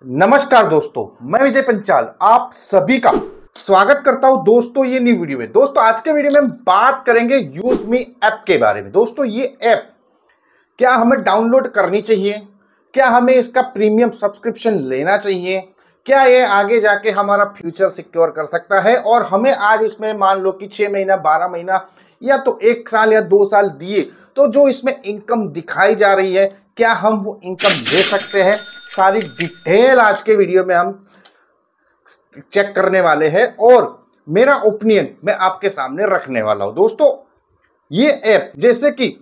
नमस्कार दोस्तों, मैं विजय पंचाल आप सभी का स्वागत करता हूं दोस्तों ये न्यू वीडियो में। दोस्तों आज के वीडियो में हम बात करेंगे यूज मी ऐप के बारे में। दोस्तों ये ऐप क्या हमें डाउनलोड करनी चाहिए, क्या हमें इसका प्रीमियम सब्सक्रिप्शन लेना चाहिए, क्या ये आगे जाके हमारा फ्यूचर सिक्योर कर सकता है, और हमें आज इसमें मान लो कि 6 महीना 12 महीना या तो 1 साल या 2 साल दिए तो जो इसमें इनकम दिखाई जा रही है क्या हम वो इनकम ले सकते हैं, सारी डिटेल आज के वीडियो में हम चेक करने वाले हैं और मेरा ओपिनियन मैं आपके सामने रखने वाला हूं। दोस्तों ये ऐप जैसे कि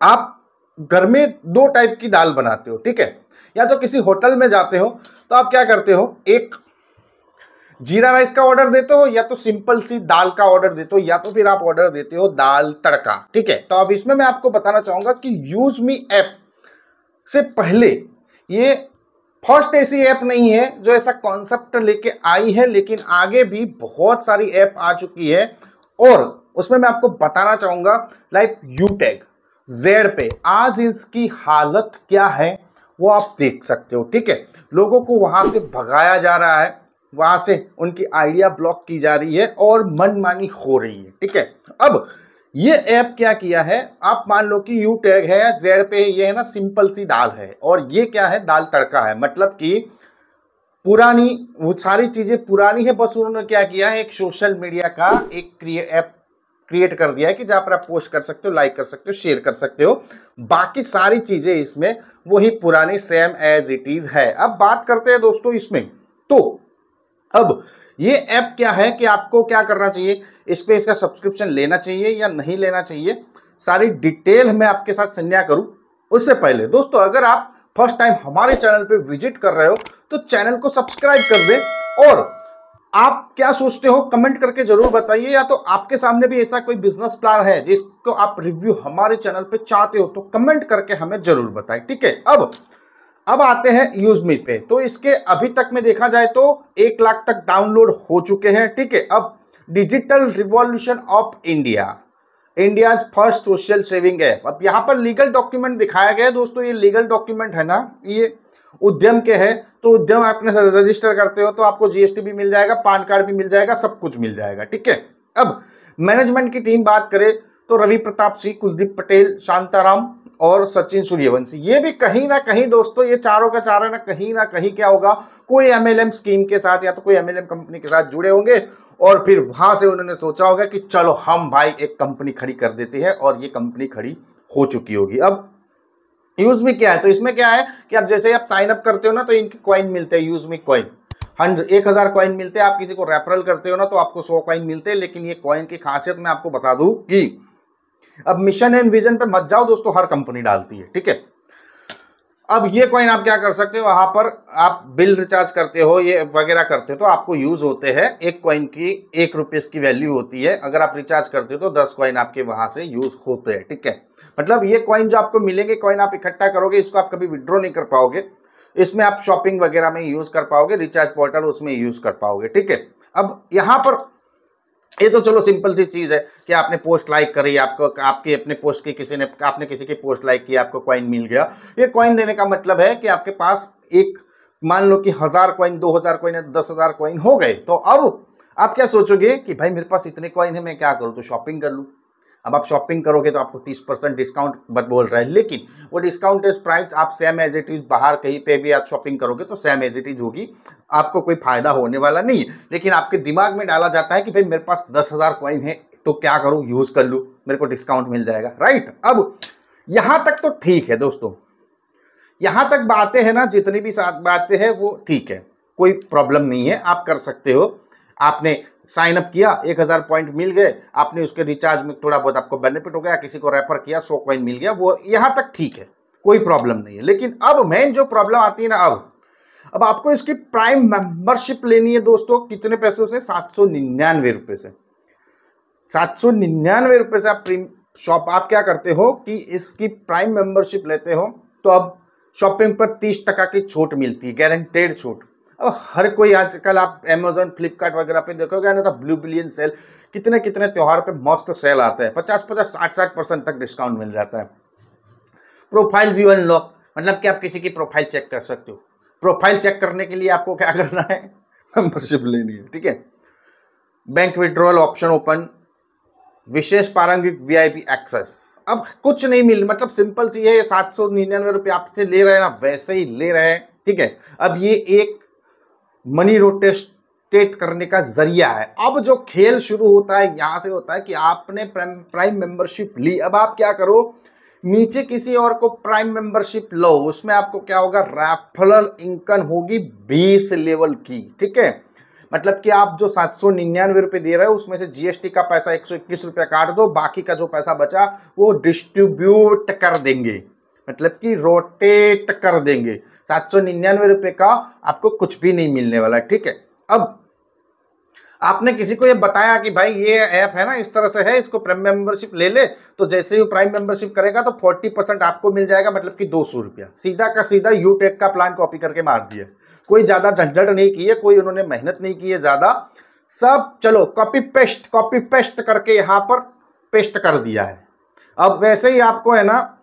आप घर में 2 टाइप की दाल बनाते हो, ठीक है, या तो किसी होटल में जाते हो तो आप क्या करते हो, एक जीरा राइस का ऑर्डर देते हो या तो सिंपल सी दाल का ऑर्डर देते हो या तो फिर आप ऑर्डर देते हो दाल तड़का, ठीक है। तो अब इसमें मैं आपको बताना चाहूंगा कि यूज मी ऐप से पहले ये फर्स्ट ऐसी ऐप नहीं है जो ऐसा कॉन्सेप्ट लेके आई है, लेकिन आगे भी बहुत सारी ऐप आ चुकी है और उसमें मैं आपको बताना चाहूंगा लाइक यूटैग, जेड पे आज इसकी हालत क्या है वो आप देख सकते हो, ठीक है। लोगों को वहां से भगाया जा रहा है, वहां से उनकी आइडिया ब्लॉक की जा रही है और मनमानी हो रही है, ठीक है। अब ये ऐप क्या किया है, आप मान लो कि यू टैग है, जेड पे ये है ना, सिंपल सी दाल है और ये क्या है, दाल तड़का है। मतलब कि पुरानी वो सारी चीजें पुरानी है, बस उन्होंने क्या किया है, एक सोशल मीडिया का एक ऐप क्रिएट कर दिया है कि जहां पर आप पोस्ट कर सकते हो, लाइक कर सकते हो, शेयर कर सकते हो। बाकी सारी चीजें इसमें वही पुरानी सेम एज इट इज है। अब बात करते हैं दोस्तों इसमें, तो अब ये ऐप क्या है कि आपको क्या करना चाहिए, इस पे इसका सब्सक्रिप्शन लेना चाहिए या नहीं लेना चाहिए, सारी डिटेल मैं आपके साथ संज्ञा करूं। उससे पहले दोस्तों अगर आप फर्स्ट टाइम हमारे चैनल पे विजिट कर रहे हो तो चैनल को सब्सक्राइब कर दें और आप क्या सोचते हो कमेंट करके जरूर बताइए, या तो आपके सामने भी ऐसा कोई बिजनेस प्लान है जिसको आप रिव्यू हमारे चैनल पे चाहते हो तो कमेंट करके हमें जरूर बताएं, ठीक है। अब आते हैं यूज मी पे। तो इसके अभी तक में देखा जाए तो 1 लाख तक डाउनलोड हो चुके हैं, ठीक है। अब digital revolution of India, India's first social saving app. अब यहाँ पर लीगल डॉक्यूमेंट दिखाया गया है दोस्तों, ये लीगल डॉक्यूमेंट है ना, ये उद्यम के है, तो उद्यम आपने रजिस्टर करते हो तो आपको जीएसटी भी मिल जाएगा, पान कार्ड भी मिल जाएगा, सब कुछ मिल जाएगा, ठीक है। अब मैनेजमेंट की टीम बात करें तो रवि प्रताप सिंह, कुलदीप पटेल, शांताराम और सचिन सूर्यवंशी, ये भी कहीं ना कहीं दोस्तों ये चारों का चारों ना कहीं क्या होगा, कोई एमएलएम स्कीम के साथ या तो कोई एमएलएम कंपनी के साथ जुड़े होंगे और फिर वहां से उन्होंने सोचा होगा कि चलो हम भाई एक कंपनी खड़ी कर देते हैं और ये कंपनी खड़ी हो चुकी होगी। अब यूज मी क्या है, तो इसमें क्या है कि अब जैसे आप साइन अप करते हो ना तो इनके कॉइन मिलते हैं, यूज मी कॉइन 1000 कॉइन मिलते हैं। आप किसी को रेफरल करते हो ना तो आपको 100 कॉइन मिलते हैं। लेकिन ये कॉइन की खासियत मैं आपको बता दूं कि अब मिशन एंड विजन पे मत जाओ दोस्तों, हर कंपनी डालती है, ठीक है। अब ये कॉइन आप क्या कर सकते हो, वहां पर आप बिल रिचार्ज करते हो ये वगैरह करते हो तो आपको यूज होते हैं। एक कॉइन की 1 रुपये की वैल्यू होती है, अगर आप रिचार्ज करते हो तो 10 कॉइन आपके वहां से यूज होते हैं, ठीक है। मतलब ये कॉइन जो आपको मिलेंगे, कॉइन आप इकट्ठा करोगे, इसको आप कभी विड्रॉ नहीं कर पाओगे, इसमें आप शॉपिंग वगैरह में यूज कर पाओगे, रिचार्ज पोर्टल उसमें यूज कर पाओगे, ठीक है। अब यहां पर ये तो चलो सिंपल सी चीज है कि आपने पोस्ट लाइक करी, आपको आपकी अपने पोस्ट की किसी ने, आपने किसी की पोस्ट लाइक की, आपको कॉइन मिल गया। ये कॉइन देने का मतलब है कि आपके पास एक मान लो कि 1000 कॉइन, 2000 कॉइन या 10,000 कॉइन हो गए। तो अब आप क्या सोचोगे कि भाई मेरे पास इतने कॉइन है, मैं क्या करूं, तो शॉपिंग कर लूं। अब आप शॉपिंग करोगे तो आपको 30% डिस्काउंट बोल रहा है, लेकिन वो डिस्काउंट प्राइस आप सेम एज इट इज बाहर कहीं पे भी आप शॉपिंग करोगे तो सेम एज इट इज होगी, आपको कोई फायदा होने वाला नहीं है। लेकिन आपके दिमाग में डाला जाता है कि भाई मेरे पास 10,000 कॉइन है तो क्या करूं, यूज कर लूं, मेरे को डिस्काउंट मिल जाएगा, राइट। अब यहां तक तो ठीक है दोस्तों, यहां तक बातें हैं ना, जितनी भी बातें हैं वो ठीक है, कोई प्रॉब्लम नहीं है, आप कर सकते हो। आपने साइन अप किया, 1000 पॉइंट मिल गए, आपने उसके रिचार्ज में थोड़ा बहुत आपको बेनिफिट हो गया, किसी को रेफर किया, 100 कॉइन मिल गया, वो यहां तक ठीक है, कोई प्रॉब्लम नहीं है। लेकिन अब मेन जो प्रॉब्लम आती है ना, अब आपको इसकी प्राइम मेंबरशिप लेनी है दोस्तों। कितने पैसों से, 799 रुपए से, 799 रुपए से आप क्या करते हो कि इसकी प्राइम मेंबरशिप लेते हो तो अब शॉपिंग पर 30% की छूट मिलती है, गारंटेड छूट। अब हर कोई आजकल आप अमेजोन, फ्लिपकार्ट वगैरह पे देखोगे ना तो ब्लू बिलियन सेल, कितने कितने त्योहार पे मस्त सेल आता है, 50-50, 60% तक डिस्काउंट मिल जाता है। प्रोफाइल व्यू अनलॉक, मतलब कि आप किसी की प्रोफाइल चेक कर सकते हो, प्रोफाइल चेक करने के लिए आपको क्या करना है, मेंबरशिप लेनी है, ठीक है। बैंक विड्रॉल ऑप्शन ओपन, विशेष पारंगिक वीआईपी एक्सेस। अब कुछ नहीं मिल, मतलब सिंपल सी है, 799 रुपये आपसे ले रहे हैं ना, वैसे ही ले रहे हैं, ठीक है। अब ये एक मनी रोटेट करने का जरिया है। अब जो खेल शुरू होता है यहां से होता है कि आपने प्राइम मेंबरशिप ली, अब आप क्या करो, नीचे किसी और को प्राइम मेंबरशिप लो, उसमें आपको क्या होगा, रेफरल इनकम होगी 20 लेवल की, ठीक है। मतलब कि आप जो 799 रुपये दे रहे हो उसमें से जीएसटी का पैसा 121 रुपया काट दो, बाकी का जो पैसा बचा वो डिस्ट्रीब्यूट कर देंगे, मतलब कि रोटेट कर देंगे। 799 रुपये का आपको कुछ भी नहीं मिलने वाला, ठीक है। अब आपने किसी को ये बताया कि भाई ये ऐप है ना, इस तरह से है, इसको प्राइम मेंबरशिप ले ले, तो जैसे ही प्राइम मेंबरशिप करेगा तो 40% आपको मिल जाएगा, मतलब कि 200 रुपया। सीधा का सीधा यूटेक का प्लान कॉपी करके मार दिया, कोई ज्यादा झंझट नहीं की है, कोई उन्होंने मेहनत नहीं की है ज्यादा, सब चलो कॉपी पेस्ट करके यहाँ पर पेस्ट कर दिया है। अब वैसे ही आपको है ना,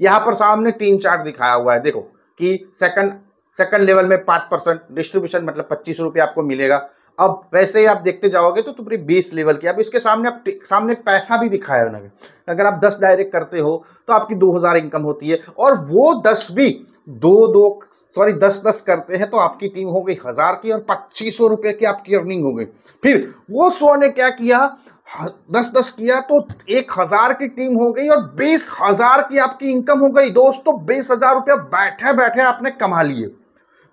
यहाँ पर सामने 3 चार्ट दिखाया हुआ है, देखो कि सेकंड लेवल में 5% डिस्ट्रीब्यूशन, मतलब 25 रुपये आपको मिलेगा। अब वैसे ही आप देखते जाओगे तो तुम्हारी 20 लेवल की। अब इसके सामने पैसा भी दिखाया है उन्होंने, अगर आप 10 डायरेक्ट करते हो तो आपकी 2000 इनकम होती है, और वो 10 भी 10 करते हैं तो आपकी टीम हो गई 1000 की, और 2500 रुपये की आपकी अर्निंग हो गई। फिर वो 100 ने क्या किया, 10 किया तो 1000 की टीम हो गई, और 20,000 की आपकी इनकम हो गई। दोस्तों 20,000 रुपया बैठे बैठे आपने कमा लिए।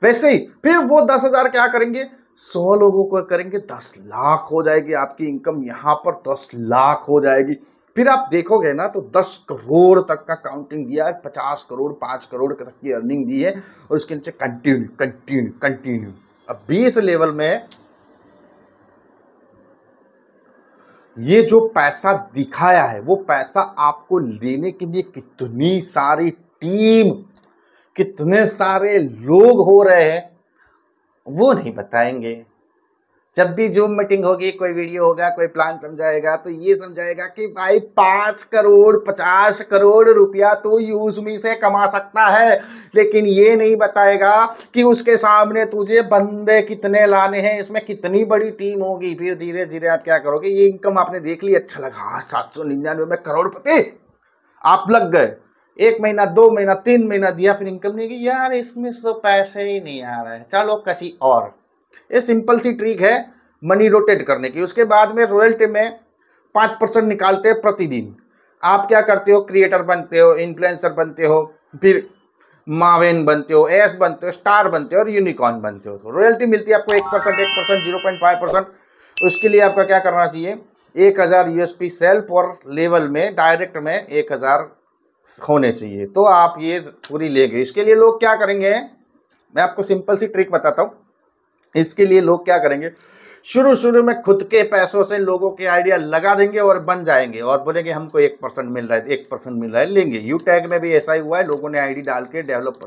वैसे ही फिर वो 10,000 क्या करेंगे, 100 लोगों को करेंगे, 10 लाख हो जाएगी आपकी इनकम, यहां पर 10 लाख हो जाएगी। फिर आप देखोगे ना तो 10 करोड़ तक का काउंटिंग दिया है, 50 करोड़ 5 करोड़ तक की अर्निंग दी है, और उसके नीचे कंटिन्यू। अब 20 लेवल में ये जो पैसा दिखाया है, वो पैसा आपको लेने के लिए कितनी सारी टीम, कितने सारे लोग हो रहे हैं वो नहीं बताएंगे। जब भी जूम मीटिंग होगी, कोई वीडियो होगा, कोई प्लान समझाएगा तो ये समझाएगा कि भाई 5 करोड़ 50 करोड़ रुपया तो यूजमी से कमा सकता है, लेकिन ये नहीं बताएगा कि उसके सामने तुझे बंदे कितने लाने हैं, इसमें कितनी बड़ी टीम होगी। फिर धीरे धीरे आप क्या करोगे, ये इनकम आपने देख ली, अच्छा लगा, 799 में करोड़पति आप लग गए। 1 महीना 2 महीना 3 महीना दिया, फिर इनकम नहीं की, यार इसमें तो पैसे ही नहीं आ रहे, चलो किसी और। ये सिंपल सी ट्रिक है मनी रोटेट करने की। उसके बाद में रॉयल्टी में 5% निकालते हैं प्रतिदिन। आप क्या करते हो, क्रिएटर बनते हो, इन्फ्लुएंसर बनते हो, फिर मावेन बनते हो, एस बनते हो, स्टार बनते हो और यूनिकॉर्न बनते हो, तो रॉयल्टी मिलती है आपको 1%, 0.5%। उसके लिए आपका क्या करना चाहिए, 1000 यूएसपी सेल्फ और लेवल में डायरेक्ट में 1000 होने चाहिए, तो आप ये पूरी लेंगे। इसके लिए लोग क्या करेंगे, मैं आपको सिंपल सी ट्रिक बताता हूँ। इसके लिए लोग क्या करेंगे, शुरू में खुद के पैसों से लोगों के आइडिया लगा देंगे और बन जाएंगे, और बोलेंगे हमको 1% मिल रहा है, 1% मिल रहा है, लेंगे। यू टैग में भी ऐसा ही हुआ है, लोगों ने आईडी डाल के डेवलप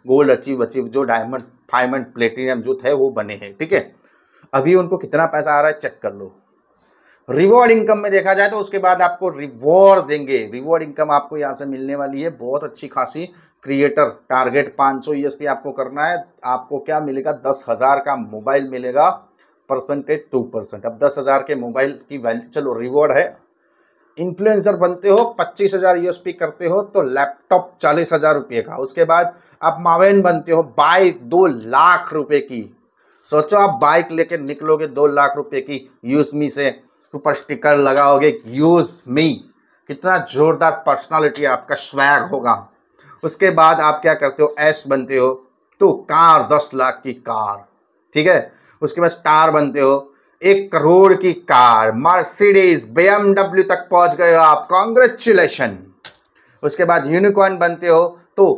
गोल्ड अचीव जो डायमंड प्लेटिनियम जो थे वो बने हैं, ठीक है। अभी उनको कितना पैसा आ रहा है चेक कर लो। रिवॉर्ड इनकम में देखा जाए तो उसके बाद आपको रिवॉर्ड देंगे, रिवॉर्ड इनकम आपको यहाँ से मिलने वाली है बहुत अच्छी खासी। क्रिएटर टारगेट 500 ईएसपी आपको करना है, आपको क्या मिलेगा, 10,000 का मोबाइल मिलेगा, परसेंटेज 2%। अब 10,000 के मोबाइल की वैल्यू, चलो रिवॉर्ड है। इन्फ्लुएंसर बनते हो, 25,000 यूएसपी करते हो तो लैपटॉप 40,000 रुपये का। उसके बाद आप मावेन बनते हो, बाइक 2 लाख रुपए की। सोचो आप बाइक लेके निकलोगे 2 लाख रुपए की, यूज मी से ऊपर स्टिकर लगाओगे यूज मी, कितना जोरदार पर्सनालिटी आपका स्वैग होगा। उसके बाद आप क्या करते हो, एस बनते हो तो कार 10 लाख की कार, ठीक है। उसके बाद स्टार बनते हो, 1 करोड़ की कार, मर्सिडीज BMW तक पहुंच गए हो आप, कॉन्ग्रेचुलेशन। उसके बाद यूनिकॉर्न बनते हो तो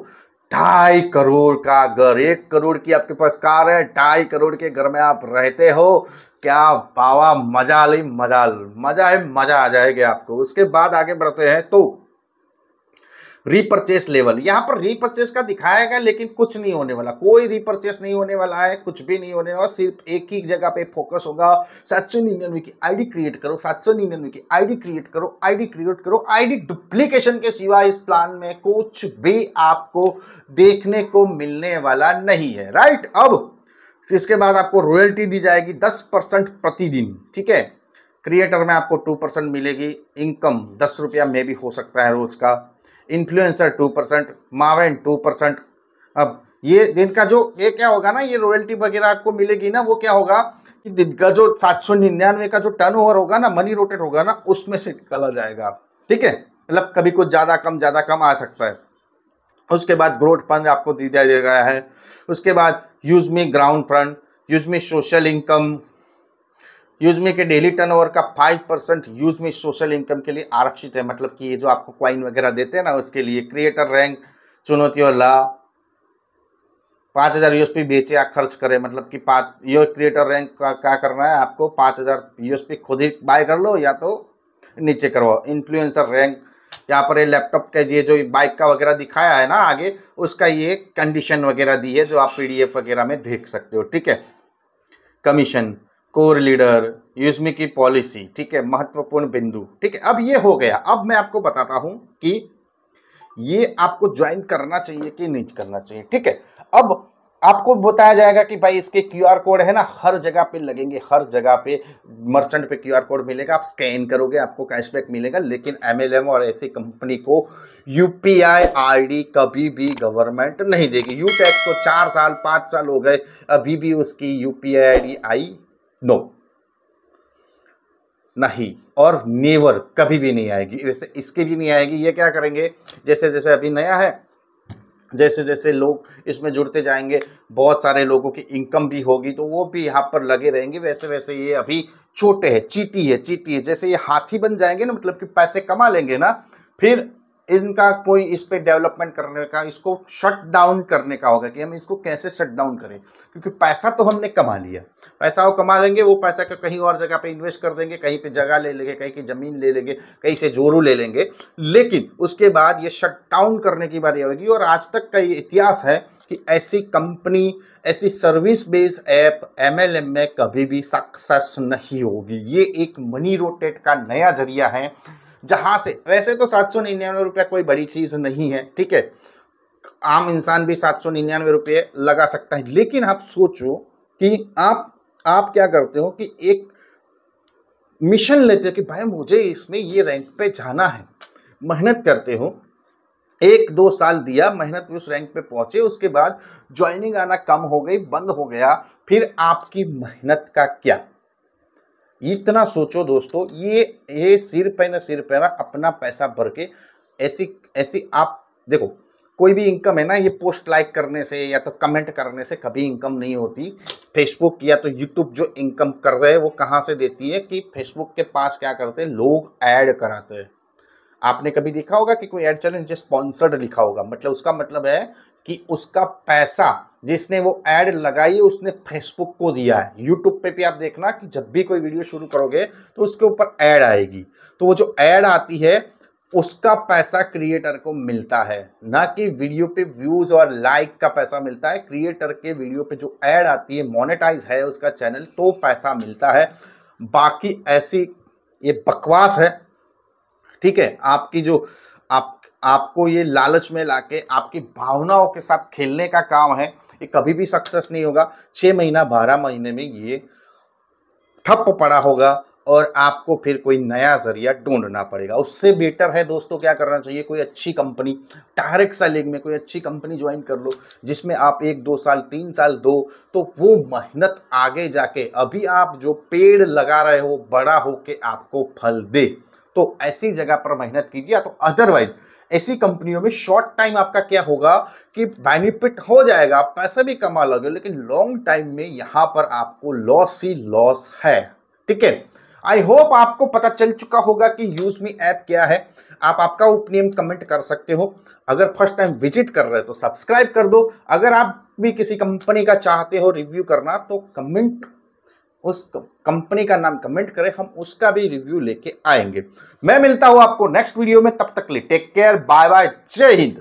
2.5 करोड़ का घर, 1 करोड़ की आपके पास कार है, 2.5 करोड़ के घर में आप रहते हो, क्या पावा, मजा है, मजा आ जाएगा आपको। उसके बाद आगे बढ़ते हैं तो रीपरचेस लेवल, यहाँ पर रीपरचेस का दिखाया गया लेकिन कुछ नहीं होने वाला, कोई रीपरचेस नहीं होने वाला है, कुछ भी नहीं होने वाला, सिर्फ एक ही जगह पे फोकस होगा। 799 की आईडी क्रिएट करो, 799 की आईडी क्रिएट करो, आईडी क्रिएट करो, आईडी डुप्लीकेशन के सिवा इस प्लान में कुछ भी आपको देखने को मिलने वाला नहीं है, राइट। अब इसके बाद आपको रॉयल्टी दी जाएगी 10% प्रतिदिन, ठीक है। क्रिएटर में आपको 2% मिलेगी, इनकम 10 रुपया में भी हो सकता है रोज का, इन्फ्लुएंसर 2%, मावेन 2%। अब ये दिन का जो ये क्या होगा ना, ये रॉयल्टी वगैरह आपको मिलेगी ना, वो क्या होगा कि दिन का जो 799 का जो टर्नओवर होगा ना, मनी रोटेट होगा ना, उसमें से निकाला जाएगा, ठीक है। मतलब कभी कुछ ज्यादा कम आ सकता है। उसके बाद ग्रोथ फंड आपको दिया गया है। उसके बाद यूजमी ग्राउंड फंड, यूजमी सोशल इनकम, यूजमी के डेली टर्नओवर का 5% यूजमी सोशल इनकम के लिए आरक्षित है। मतलब कि ये जो आपको क्वाइन वगैरह देते हैं ना, उसके लिए क्रिएटर रैंक, चुनौती और लाभ, 5000 यूएसपी बेचे या खर्च करें। मतलब कि ये क्रिएटर रैंक का क्या करना है आपको, 5000 यूएसपी खुद ही बाय कर लो या तो नीचे करवाओ। इन्फ्लुएंसर रैंक, यहाँ पर ये लैपटॉप का ये जो बाइक का वगैरह दिखाया है ना आगे, उसका ये कंडीशन वगैरह दी है जो आप पीडीएफ वगैरह में देख सकते हो, ठीक है। कमीशन, कोर लीडर, यूजमी की पॉलिसी, ठीक है, महत्वपूर्ण बिंदु, ठीक है। अब ये हो गया। अब मैं आपको बताता हूं कि ये आपको ज्वाइन करना चाहिए कि नहीं करना चाहिए, ठीक है। अब आपको बताया जाएगा कि भाई इसके क्यूआर कोड है ना, हर जगह पे लगेंगे, हर जगह पे मर्चेंट पे क्यूआर कोड मिलेगा, आप स्कैन करोगे आपको कैशबैक मिलेगा। लेकिन एमएलएम और ऐसी कंपनी को यूपीआई आईडी कभी भी गवर्नमेंट नहीं देगी। यूटैक्स को 4 साल 5 साल हो गए, अभी भी उसकी यूपीआई आईडी आई नो नहीं, और नेवर कभी भी नहीं आएगी। वैसे इसके भी नहीं आएगी। ये क्या करेंगे, जैसे जैसे अभी नया है, जैसे जैसे लोग इसमें जुड़ते जाएंगे, बहुत सारे लोगों की इनकम भी होगी, तो वो भी यहाँ पर लगे रहेंगे। वैसे वैसे ये अभी छोटे है, चीटी है। जैसे ये हाथी बन जाएंगे ना, मतलब कि पैसे कमा लेंगे ना, फिर इनका कोई इस पे डेवलपमेंट करने का, इसको शट डाउन करने का होगा कि हम इसको कैसे शट डाउन करें। क्योंकि पैसा तो हमने कमा लिया, पैसा वो कमा लेंगे, वो पैसा का कहीं और जगह पे इन्वेस्ट कर देंगे, कहीं पे जगह ले लेंगे, कहीं की जमीन ले लेंगे, कहीं से जोरू ले लेंगे, लेकिन उसके बाद ये शट डाउन करने की बारी आएगी। और आज तक का ये इतिहास है कि ऐसी कंपनी, ऐसी सर्विस बेस्ड ऐप एमएलएम में कभी भी सक्सेस नहीं होगी। ये एक मनी रोटेट का नया जरिया है, जहां से वैसे तो 799 रुपया कोई बड़ी चीज नहीं है, ठीक है, आम इंसान भी 799 रुपये लगा सकता है। लेकिन आप सोचो कि आप क्या करते हो कि एक मिशन लेते हो कि भाई मुझे इसमें ये रैंक पे जाना है, मेहनत करते हो, 1-2 साल दिया मेहनत, उस रैंक पे पहुंचे, उसके बाद ज्वाइनिंग आना कम हो गई, बंद हो गया, फिर आपकी मेहनत का क्या। इतना सोचो दोस्तों, ये सिर पे ना अपना पैसा भर के ऐसी आप देखो, कोई भी इनकम है ना, ये पोस्ट लाइक करने से या तो कमेंट करने से कभी इनकम नहीं होती। फेसबुक या तो यूट्यूब जो इनकम कर रहे हैं वो कहाँ से देती है कि फेसबुक के पास क्या करते हैं, लोग ऐड कराते हैं। आपने कभी देखा होगा कि कोई ऐड चले नीचे स्पॉन्सर्ड लिखा होगा, मतलब उसका मतलब है कि उसका पैसा जिसने वो ऐड लगाई है उसने फेसबुक को दिया है। यूट्यूब पे भी आप देखना कि जब भी कोई वीडियो शुरू करोगे तो उसके ऊपर ऐड आएगी, तो वो जो ऐड आती है उसका पैसा क्रिएटर को मिलता है, ना कि वीडियो पे व्यूज और लाइक का पैसा मिलता है। क्रिएटर के वीडियो पे जो ऐड आती है, मोनेटाइज है उसका चैनल, तो पैसा मिलता है। बाकी ऐसी ये बकवास है, ठीक है। आपकी जो आपको ये लालच में लाके आपकी भावनाओं के साथ खेलने का काम है, ये कभी भी सक्सेस नहीं होगा। 6 महीना 12 महीने में ये ठप पड़ा होगा और आपको फिर कोई नया जरिया ढूंढना पड़ेगा। उससे बेटर है दोस्तों क्या करना चाहिए, कोई अच्छी कंपनी, डायरेक्ट सेलिंग में कोई अच्छी कंपनी ज्वाइन कर लो, जिसमें आप 1-2 साल 3 साल दो, तो वो मेहनत आगे जाके अभी आप जो पेड़ लगा रहे हो बड़ा होके आपको फल दे। तो ऐसी जगह पर मेहनत कीजिए। तो अदरवाइज ऐसी कंपनियों में शॉर्ट टाइम आपका क्या होगा कि बेनिफिट हो जाएगा, आप पैसा भी कमा लोगे, लेकिन लॉन्ग टाइम में यहां पर आपको लॉस ही लॉस है, ठीक है। आई होप आपको पता चल चुका होगा कि यूजमी ऐप क्या है। आप आपका ओपिनियन कमेंट कर सकते हो। अगर फर्स्ट टाइम विजिट कर रहे हो तो सब्सक्राइब कर दो। अगर आप भी किसी कंपनी का चाहते हो रिव्यू करना तो कमेंट उस कंपनी का नाम कमेंट करें, हम उसका भी रिव्यू लेके आएंगे। मैं मिलता हूं आपको नेक्स्ट वीडियो में, तब तक के लिए टेक केयर, बाय बाय, जय हिंद।